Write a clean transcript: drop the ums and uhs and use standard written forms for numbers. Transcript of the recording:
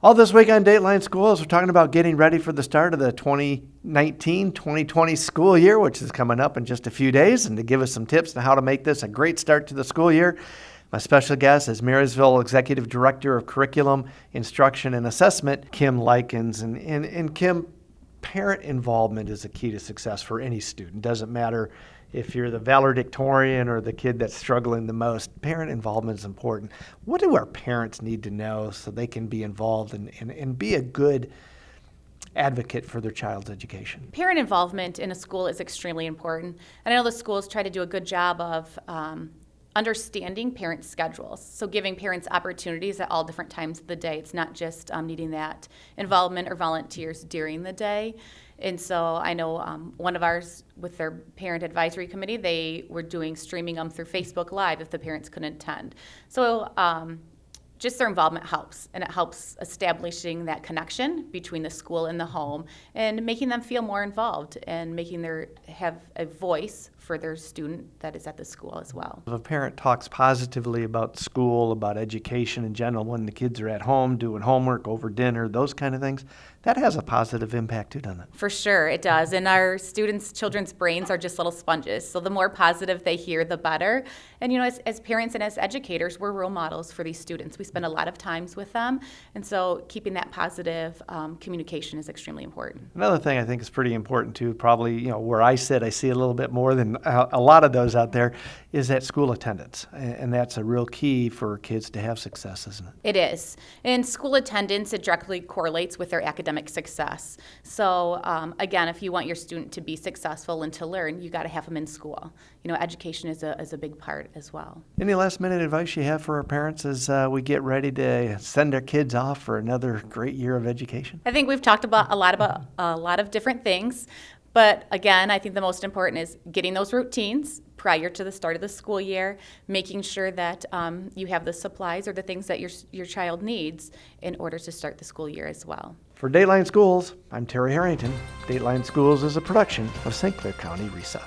All this week on Dateline Schools, we're talking about getting ready for the start of the 2019-2020 school year, which is coming up in just a few days. And to give us some tips on how to make this a great start to the school year, my special guest is Marysville Executive Director of Curriculum, Instruction, and Assessment, Kim Likins. And Kim, parent involvement is a key to success for any student. Doesn't matter if you're the valedictorian or the kid that's struggling the most. Parent involvement is important. What do our parents need to know so they can be involved and be a good advocate for their child's education? Parent involvement in a school is extremely important. And I know the schools try to do a good job of understanding parent schedules. So giving parents opportunities at all different times of the day. It's not just needing that involvement or volunteers during the day. And so I know one of ours with their parent advisory committee, they were doing streaming them through Facebook Live if the parents couldn't attend. So just their involvement helps, and it helps establishing that connection between the school and the home and making them feel more involved and making have a voice for their student that is at the school as well. If a parent talks positively about school, about education in general, when the kids are at home doing homework, over dinner, those kind of things, that has a positive impact too, doesn't it? For sure, it does. And our children's brains are just little sponges. So the more positive they hear, the better. And as parents and as educators, we're role models for these students. We spend a lot of times with them. And so keeping that positive communication is extremely important. Another thing I think is pretty important too, probably, where I sit, I see a little bit more than a lot of those out there, is that school attendance. And that's a real key for kids to have success, isn't it? It is. In school attendance, it directly correlates with their academic success. So again, if you want your student to be successful and to learn, you got to have them in school. Education is a big part as well. Any last minute advice you have for our parents as we get ready to send our kids off for another great year of education? I think we've talked about a lot of different things. But again, I think the most important is getting those routines prior to the start of the school year, making sure that you have the supplies or the things that your child needs in order to start the school year as well. For Dateline Schools, I'm Terry Harrington. Dateline Schools is a production of St. Clair County RESA.